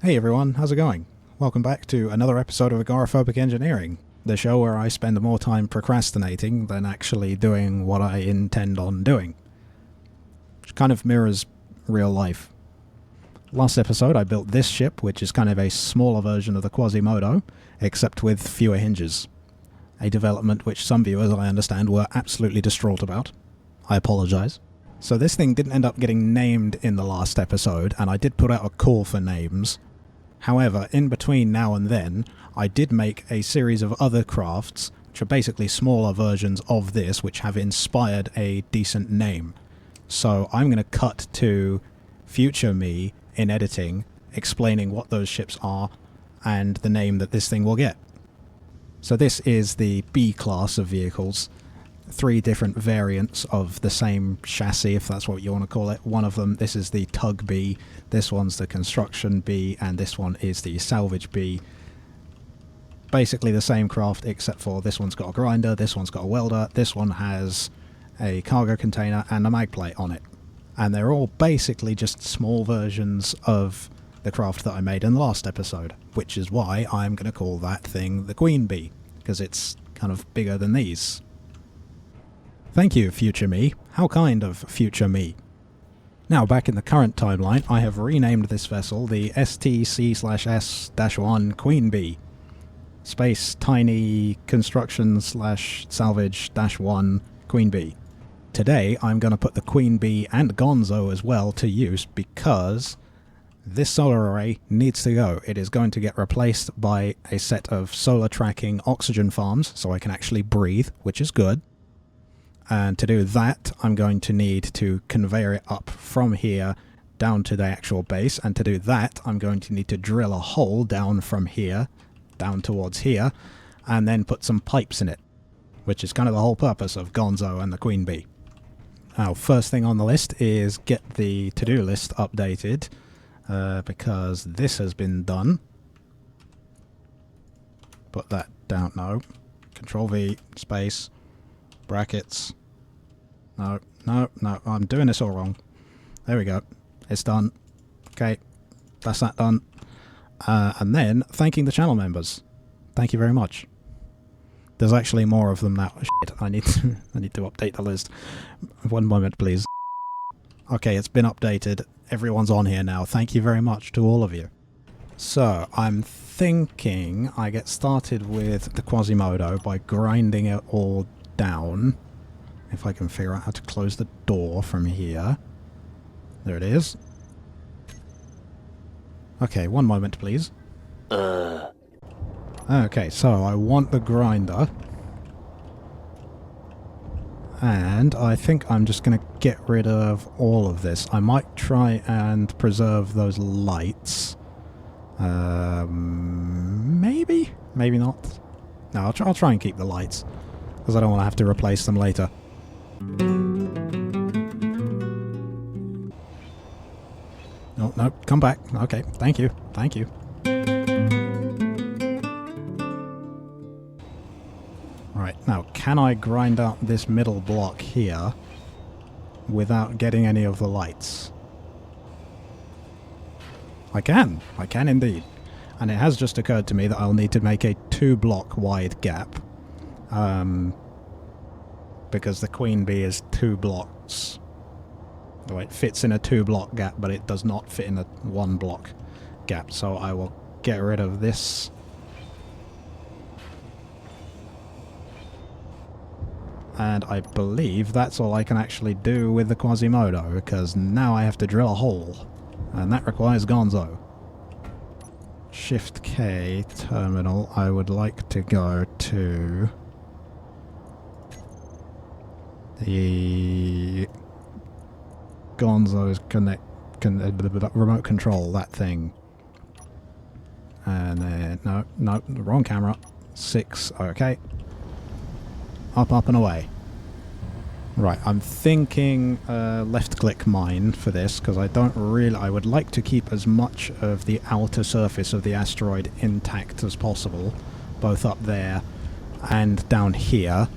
Hey everyone, how's it going? Welcome back to another episode of Agoraphobic Engineering, the show where I spend more time procrastinating than actually doing what I intend on doing. Which kind of mirrors real life. Last episode I built this ship, which is kind of a smaller version of the Quasimodo, except with fewer hinges. A development which some viewers, I understand, were absolutely distraught about. I apologise. So this thing didn't end up getting named in the last episode, and I did put out a call for names. However, in between now and then, I did make a series of other crafts, which are basically smaller versions of this, which have inspired a decent name. So I'm going to cut to future me in editing, explaining what those ships are, and the name that this thing will get. So this is the B class of vehicles. 3 different variants of the same chassis, if that's what you want to call it. One of them, this is the Tug B, this one's the Construction B, and this one is the Salvage B. Basically the same craft, except for this one's got a grinder, this one's got a welder, this one has a cargo container and a mag plate on it. And they're all basically just small versions of the craft that I made in the last episode, which is why I'm going to call that thing the Queen Bee, because it's kind of bigger than these. Thank you, future me. How kind of future me. Now, back in the current timeline, I have renamed this vessel the STC/S-1 Queen Bee. Space Tiny Construction/Salvage-1 Queen Bee. Today, I'm going to put the Queen Bee and Gonzo as well to use because this solar array needs to go. It is going to get replaced by a set of solar tracking oxygen farms, so I can actually breathe, which is good. And to do that, I'm going to need to conveyor it up from here down to the actual base. And to do that, I'm going to need to drill a hole down from here, down towards here, and then put some pipes in it, which is kind of the whole purpose of Gonzo and the Queen Bee. Now, first thing on the list is get the to-do list updated, because this has been done. Put that down, no. Control-V, space. Brackets. No, I'm doing this all wrong. There we go. It's done. Okay, that's that done. And then, thanking the channel members. Thank you very much. There's actually more of them now. Shit, I need to update the list. One moment, please. Okay, it's been updated. Everyone's on here now. Thank you very much to all of you. So, I'm thinking I get started with the Quasimodo by grinding it all down. If I can figure out how to close the door from here. There it is. Okay, one moment please. Okay, so I want the grinder. And I think I'm just going to get rid of all of this. I might try and preserve those lights. Maybe? Maybe not. No, I'll try and keep the lights. Because I don't want to have to replace them later. No, come back. Okay, thank you. Thank you. Right, now, can I grind out this middle block here without getting any of the lights? I can indeed. And it has just occurred to me that I'll need to make a 2-block wide gap. Because the Queen Bee is 2 blocks. Oh, it fits in a 2-block gap, but it does not fit in a 1-block gap. So I will get rid of this. And I believe that's all I can actually do with the Quasimodo, because now I have to drill a hole. And that requires Gonzo. Shift K, terminal, I would like to go to the Gonzo's remote control, that thing. And then, no, the wrong camera. 6, okay. Up and away. Right, I'm thinking left-click mine for this, because I would like to keep as much of the outer surface of the asteroid intact as possible, both up there and down here.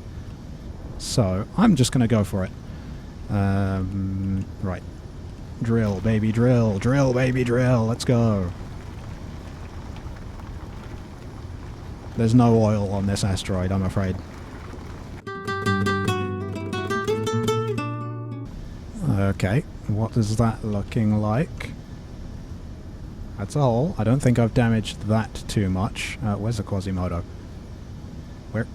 So, I'm just going to go for it. Right. Drill, baby, drill. Drill, baby, drill. Let's go. There's no oil on this asteroid, I'm afraid. Okay, what is that looking like? That's all. I don't think I've damaged that too much. Where's the Quasimodo? Where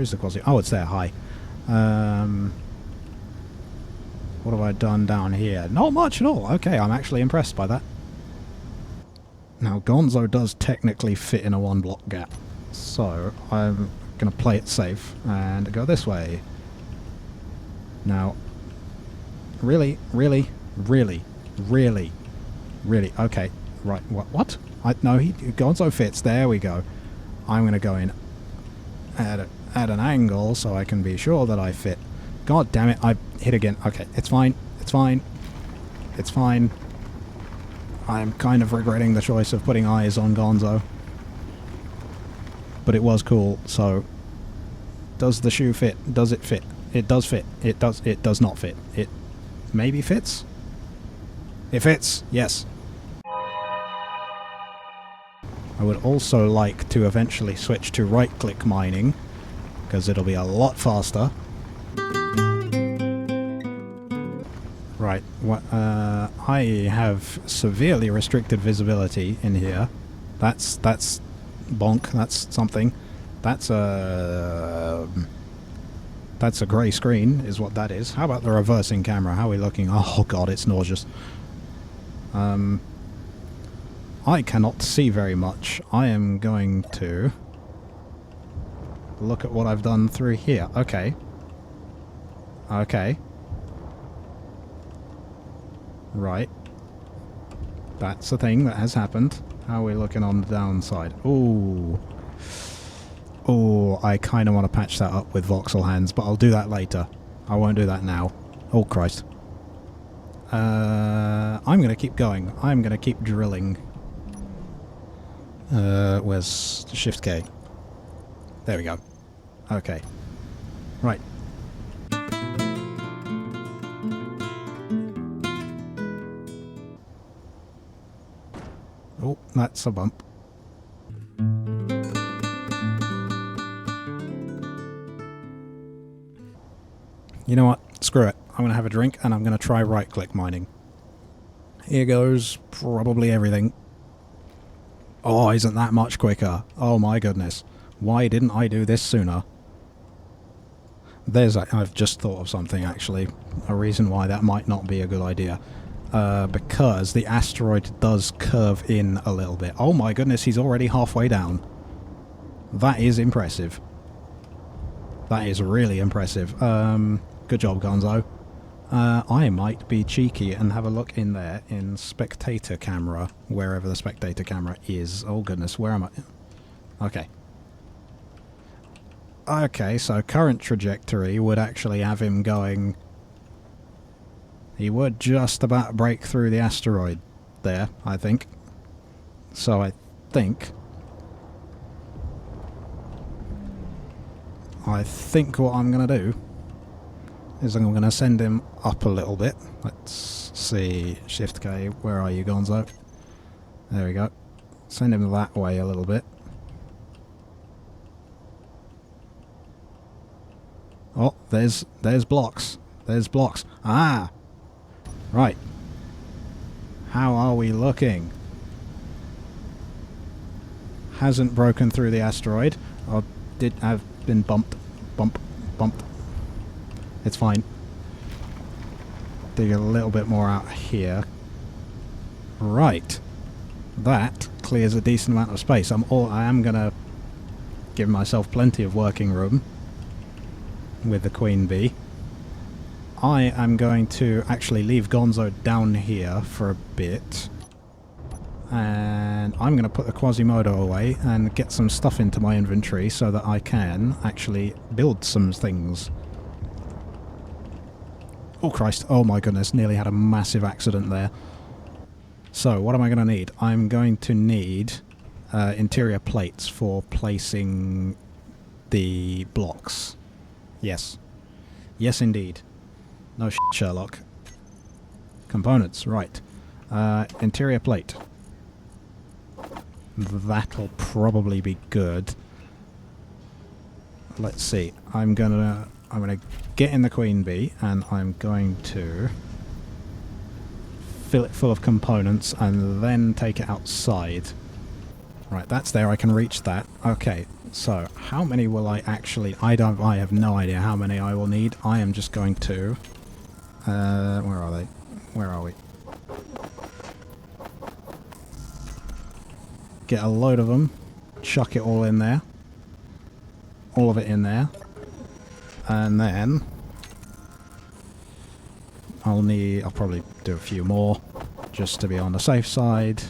is the Quasi? Oh, it's there. Hi. What have I done down here? Not much at all. Okay, I'm actually impressed by that. Now, Gonzo does technically fit in a one block gap. So, I'm going to play it safe and go this way. Now, really? Okay, right, what? No, Gonzo fits, there we go. I'm going to go in at an angle so I can be sure that I fit. God damn it, I hit again. Okay, it's fine. I'm kind of regretting the choice of putting eyes on Gonzo. But it was cool, so... Does the shoe fit? Does it fit? It does fit. It does not fit. It maybe fits? It fits, yes. I would also like to eventually switch to right-click mining, because it'll be a lot faster. Right, I have severely restricted visibility in here. That's bonk, that's something. That's a grey screen, is what that is. How about the reversing camera? How are we looking? Oh god, it's nauseous. I cannot see very much. I am going to look at what I've done through here. Okay. Right. That's a thing that has happened. How are we looking on the downside? Ooh. Oh, I kind of want to patch that up with voxel hands, but I'll do that later. I won't do that now. Oh, Christ. I'm going to keep going. I'm going to keep drilling. Where's Shift K? There we go. Okay. Right. Oh, that's a bump. You know what? Screw it. I'm going to have a drink and I'm going to try right-click mining. Here goes probably everything. Oh, isn't that much quicker? Oh my goodness. Why didn't I do this sooner? I've just thought of something actually. A reason why that might not be a good idea. Because the asteroid does curve in a little bit. Oh my goodness, he's already halfway down. That is impressive. That is really impressive. Good job, Gonzo. I might be cheeky and have a look in there in spectator camera, wherever the spectator camera is. Oh goodness, where am I? Okay. Okay, so current trajectory would actually have him going... He would just about break through the asteroid there, I think. So I think what I'm going to do is I'm going to send him up a little bit. Let's see. Shift K, where are you, Gonzo? There we go. Send him that way a little bit. Oh, there's blocks. There's blocks. Ah! Right. How are we looking? Hasn't broken through the asteroid. Or did have been bumped. Bumped. It's fine. Dig a little bit more out here. Right. That clears a decent amount of space. I am going to give myself plenty of working room with the Queen Bee. I am going to actually leave Gonzo down here for a bit. And I'm going to put the Quasimodo away and get some stuff into my inventory so that I can actually build some things. Oh Christ, oh my goodness, nearly had a massive accident there. So, what am I going to need? I'm going to need interior plates for placing the blocks. Yes. Yes indeed. No shit, Sherlock. Components, right. Interior plate. That'll probably be good. let's see. I'm gonna get in the queen bee, and I'm going to fill it full of components, and then take it outside. Right, that's there. I can reach that. Okay, so how many will I actually... I have no idea how many I will need. I am just going to... where are they? Where are we? Get a load of them. Chuck it all in there. All of it in there. And then... I'll probably do a few more, just to be on the safe side.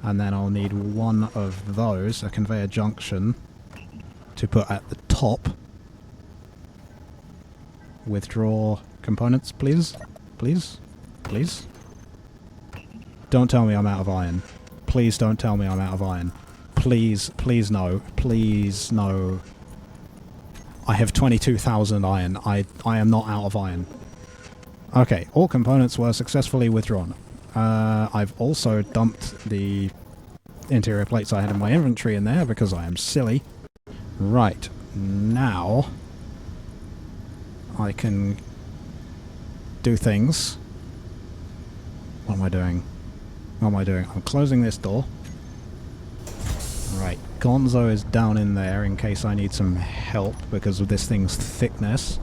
And then I'll need one of those, a conveyor junction, to put at the top. Withdraw components, please. Please. Please. Don't tell me I'm out of iron. Please don't tell me I'm out of iron. Please, please no. Please no. I have 22,000 iron. I am not out of iron. Okay, all components were successfully withdrawn. I've also dumped the interior plates I had in my inventory in there because I am silly. Right, now I can do things. What am I doing? What am I doing? I'm closing this door. Right, Gonzo is down in there in case I need some help because of this thing's thickness.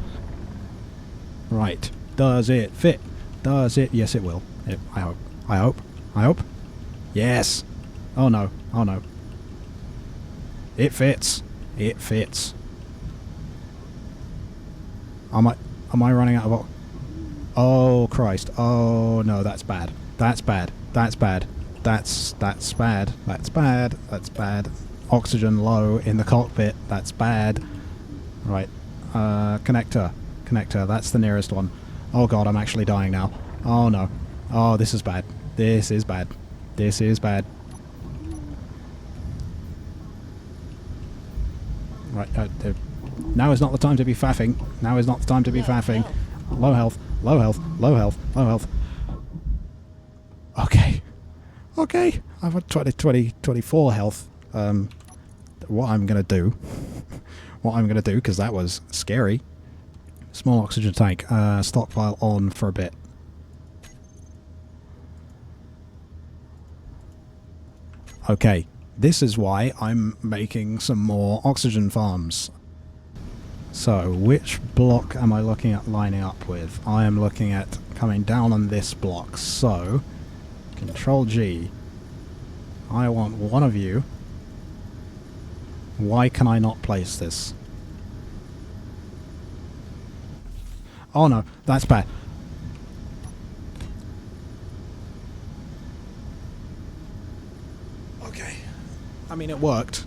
Right, does it fit? Does it? Yes, it will. I hope. I hope. I hope. Yes! Oh no. Oh no. It fits. It fits. Am I running out of... Oh Christ. Oh no, that's bad. That's bad. That's bad. That's bad. That's bad. That's bad. Oxygen low in the cockpit. That's bad. Right. Connector. Connector. That's the nearest one. Oh god, I'm actually dying now. Oh no. Oh, this is bad. This is bad. This is bad. Right, now is not the time to be faffing. Now is not the time to be faffing. Low health, low health, low health, low health. Okay. Okay. I've got 24 health. What I'm going to do... what I'm going to do, because that was scary. Small oxygen tank. Stockpile on for a bit. Okay. This is why I'm making some more oxygen farms. So, which block am I looking at lining up with? I am looking at coming down on this block. So, Control G. I want one of you. Why can I not place this? Oh no, that's bad. Okay. I mean, it worked.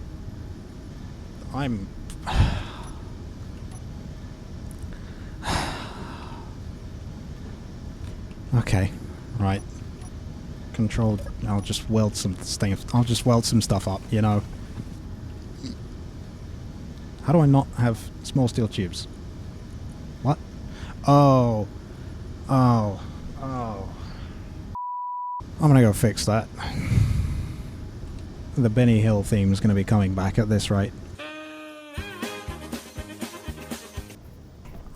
I'm... Okay, right. Control... I'll just weld some stuff up, you know. How do I not have small steel tubes? What? Oh. Oh. Oh. I'm gonna go fix that. The Benny Hill theme is going to be coming back at this rate.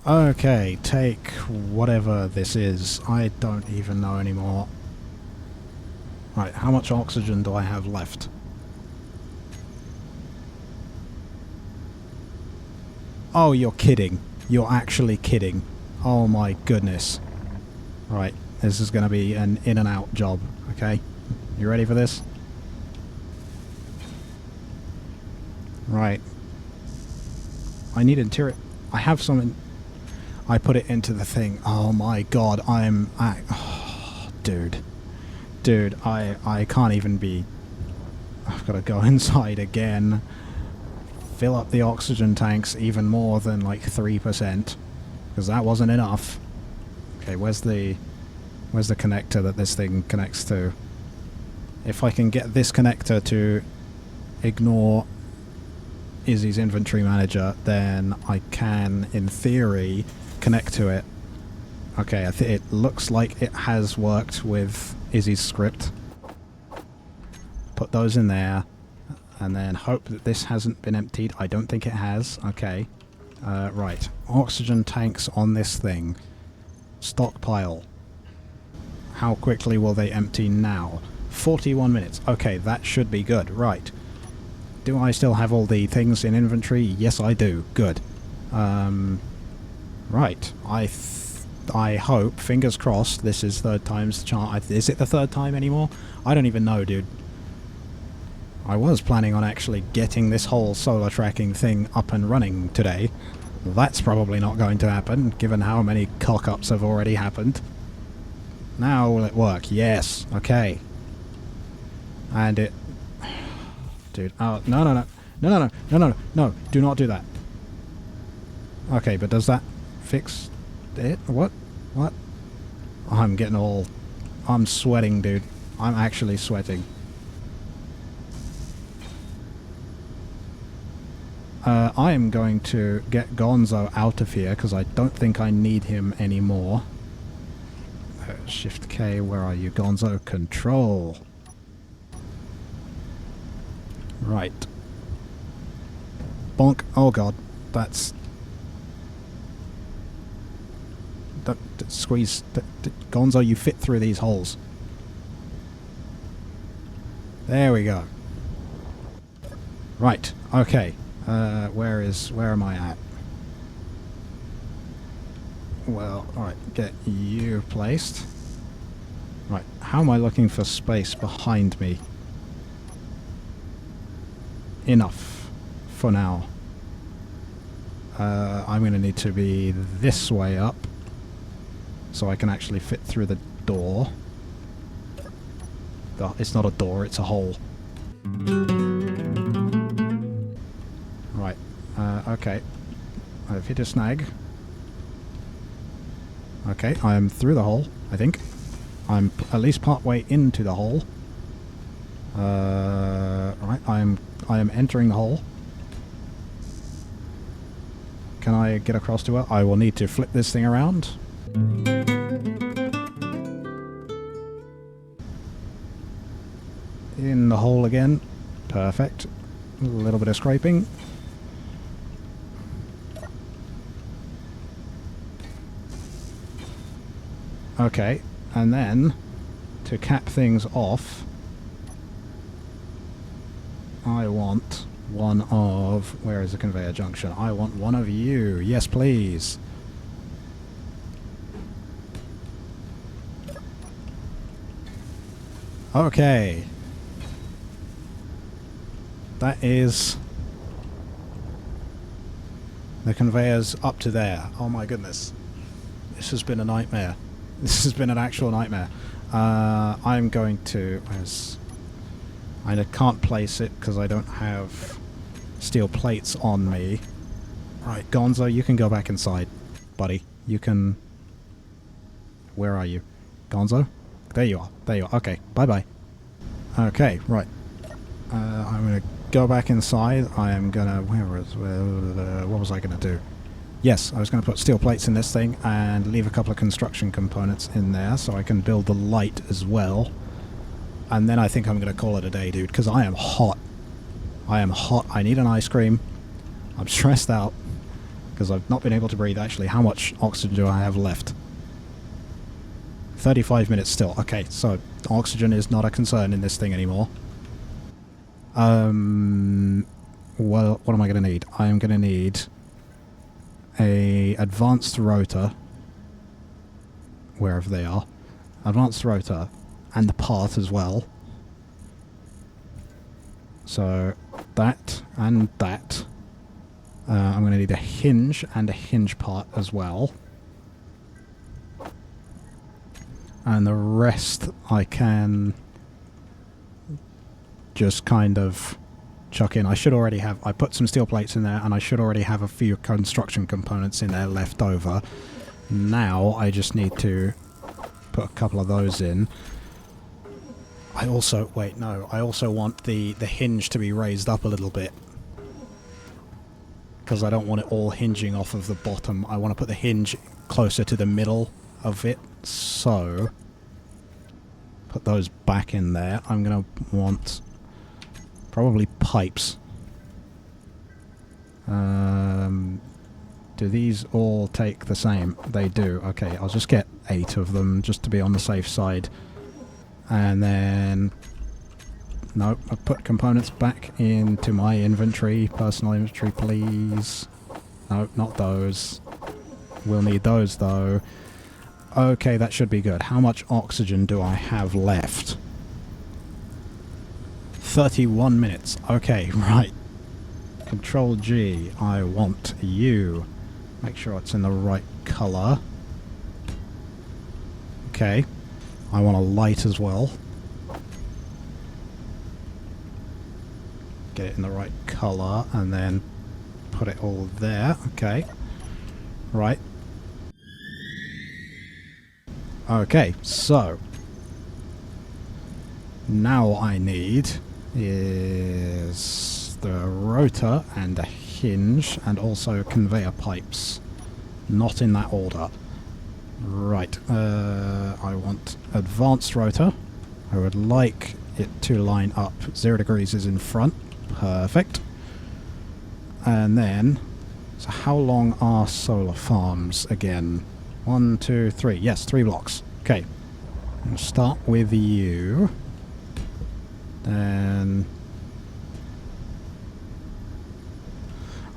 Okay, take whatever this is. I don't even know anymore. Right, how much oxygen do I have left? Oh, you're kidding. You're actually kidding. Oh my goodness. Right, this is going to be an in and out job, okay? You ready for this? Right. I need interior... I have some... I put it into the thing. Oh my god, oh, dude. Dude, I can't even be... I've got to go inside again. Fill up the oxygen tanks even more than like 3%. Because that wasn't enough. Okay, where's the connector that this thing connects to? If I can get this connector to ignore Izzy's inventory manager, then I can, in theory, connect to it. Okay, it looks like it has worked with Izzy's script. Put those in there. and then hope that this hasn't been emptied. I don't think it has. Okay. Right. Oxygen tanks on this thing. Stockpile. How quickly will they empty now? 41 minutes. Okay, that should be good. Right. Do I still have all the things in inventory? Yes, I do. Good. Right. I hope, fingers crossed, this is third time's the charm. Is it the third time anymore? I don't even know, dude. I was planning on actually getting this whole solar tracking thing up and running today. That's probably not going to happen, given how many cock-ups have already happened. Now will it work? Yes. Okay. And it... Dude, oh, no, no, no. No, no, no, no, no, no. Do not do that. Okay, but does that fix it? What? What? I'm getting all... I'm sweating, dude. I'm actually sweating. I am going to get Gonzo out of here, because I don't think I need him anymore. Shift K, where are you? Gonzo, control. Right. Bonk. Oh god. That's... squeeze. Gonzo, you fit through these holes. There we go. Right. Okay. Where am I at? Well, alright, get you placed. Right, how am I looking for space behind me? Enough for now. I'm going to need to be this way up so I can actually fit through the door. It's not a door, it's a hole. Right, okay. I've hit a snag. Okay, I am through the hole, I think. I'm at least part way into the hole. Right, I am entering the hole. Can I get across to it? I will need to flip this thing around. In the hole again. Perfect. A little bit of scraping. Okay, and then to cap things off, I want one of... Where is the conveyor junction? I want one of you. Yes, please. Okay. That is... The conveyor's up to there. Oh my goodness. This has been a nightmare. This has been an actual nightmare. I'm going to... I can't place it because I don't have steel plates on me. Right, Gonzo, you can go back inside, buddy. You can... Where are you? Gonzo? There you are. There you are. Okay, bye-bye. Okay, right. I'm going to go back inside. I am going to... what was I going to do? Yes, I was going to put steel plates in this thing and leave a couple of construction components in there so I can build the light as well. And then I think I'm going to call it a day, dude, because I am hot. I am hot. I need an ice cream. I'm stressed out because I've not been able to breathe. Actually, how much oxygen do I have left? 35 minutes still. Okay, so oxygen is not a concern in this thing anymore. Well, what am I going to need? I am going to need a advanced rotor, wherever they are. Advanced rotor. And the part as well. So that and that. I'm going to need a hinge and a hinge part as well. And the rest I can just kind of chuck in. I should already have... I put some steel plates in there and I should already have a few construction components in there left over. Now I just need to put a couple of those in. I also... Wait, no. I also want the hinge to be raised up a little bit. Because I don't want it all hinging off of the bottom. I want to put the hinge closer to the middle of it. So... Put those back in there. I'm going to want Probably pipes. Do these all take the same? They do. Okay, I'll just get 8 of them just to be on the safe side. And then... no, I put components back into my inventory. Personal inventory, please. No, not those. We'll need those, though. Okay, that should be good. How much oxygen do I have left? 31 minutes. Okay, right. Control G. I want you. Make sure it's in the right colour. Okay. I want a light as well. Get it in the right colour and then put it all there. Okay. Right. Okay, so now I need is the rotor and a hinge and also conveyor pipes. Not in that order. Right, I want advanced rotor. I would like it to line up. 0 degrees is in front. Perfect. And then, so how long are solar farms again? 1, 2, 3. Yes, 3 blocks. Okay. We'll start with you. Then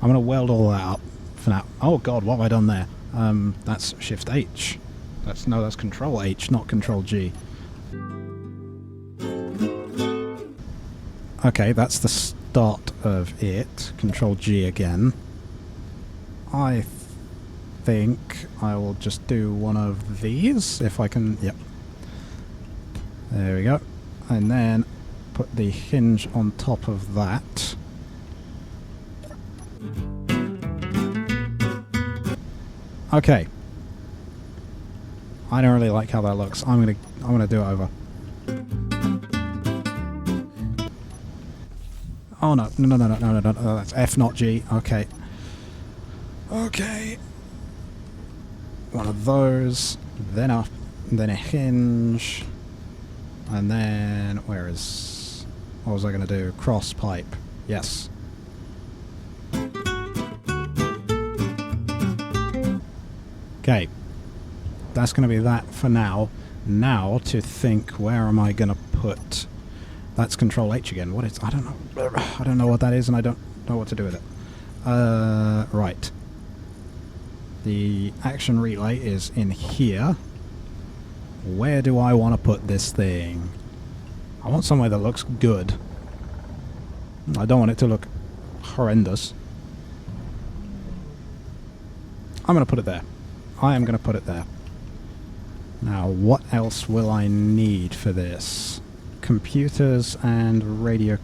I'm going to weld all that up for now. Oh god, what have I done there? That's Shift H. That's Control H, not Control G. Okay, that's the start of it. Control G again. I think I will just do one of these, if I can... Yep. There we go. And then put the hinge on top of that. Okay. I don't really like how that looks. I'm gonna do it over. Oh no, no, that's F not G. Okay. Okay. One of those, then a hinge, and then what was I going to do? Cross pipe. Yes. Okay. That's going to be that for now. Now to think, where am I going to put... That's Control H again. What is... I don't know. I don't know what that is, and I don't know what to do with it. Right. The action relay is in here. Where do I want to put this thing? I want somewhere that looks good. I don't want it to look horrendous. I'm going to put it there. I am going to put it there. Now, what else will I need for this? Computers and radio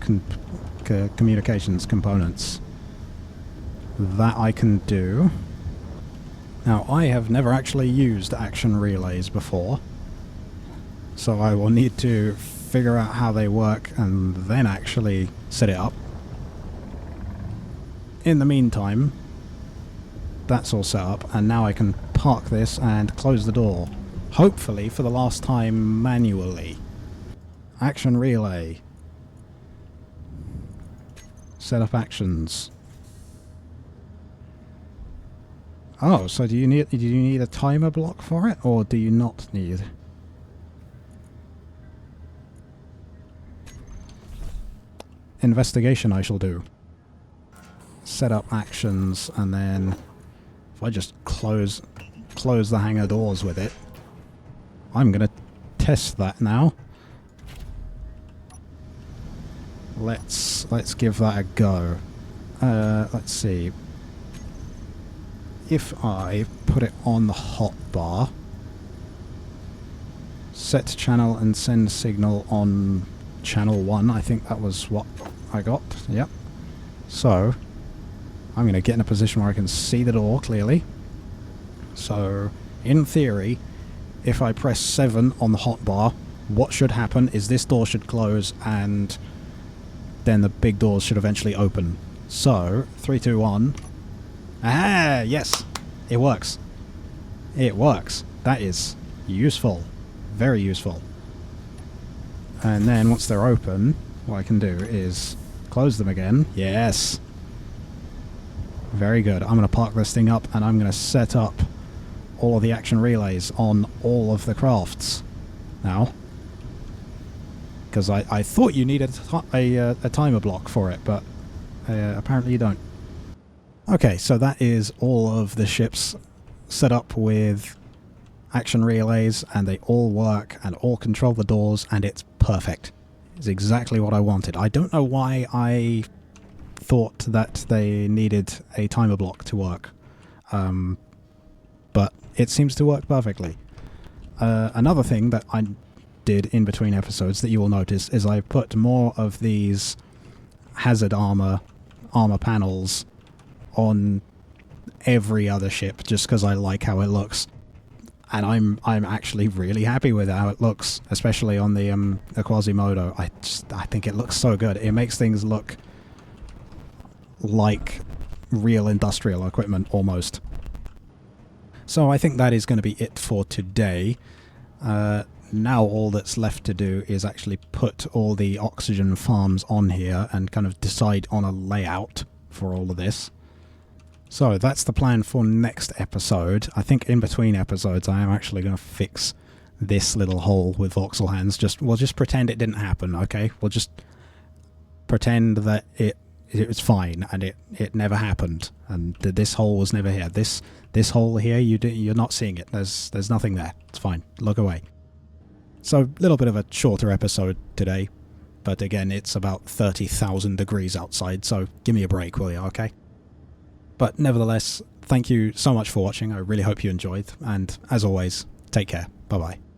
communications components. That I can do. Now, I have never actually used action relays before, so I will need to figure out how they work and then actually set it up. In the meantime, that's all set up, and now I can park this and close the door. Hopefully for the last time manually. Action relay. Set up actions. Oh, so do you need a timer block for it, or do you not need? Investigation I shall do. Set up actions, and then if I just close the hangar doors with it, I'm gonna test that now. Let's give that a go. Let's see. If I put it on the hotbar, set channel and send signal on channel 1, I think that was what I got. Yep. So I'm going to get in a position where I can see the door clearly. So in theory, if I press 7 on the hotbar, what should happen is this door should close and then the big doors should eventually open. So 3, 2, 1. Ah, yes! It works. It works. That is useful. Very useful. And then once they're open, what I can do is Close them again. Yes. Very good. I'm going to park this thing up and I'm going to set up all of the action relays on all of the crafts now. Because I thought you needed a timer block for it, but apparently you don't. Okay, so that is all of the ships set up with action relays, and they all work and all control the doors, and it's perfect. It's exactly what I wanted. I don't know why I thought that they needed a timer block to work, but it seems to work perfectly. Another thing that I did in between episodes that you will notice is I put more of these hazard armor panels on every other ship just because I like how it looks. And I'm actually really happy with how it looks, especially on the Quasimodo. I think it looks so good. It makes things look like real industrial equipment almost. So I think that is going to be it for today. Now all that's left to do is actually put all the oxygen farms on here and kind of decide on a layout for all of this. So that's the plan for next episode. I think in between episodes I am actually going to fix this little hole with voxel hands. We'll just pretend it didn't happen, okay? We'll just pretend that it was fine and it never happened and this hole was never here. This hole here, you're not seeing it. There's nothing there. It's fine. Look away. So a little bit of a shorter episode today, but again it's about 30,000 degrees outside, so give me a break, will you? Okay. But nevertheless, thank you so much for watching. I really hope you enjoyed, and as always, take care. Bye-bye.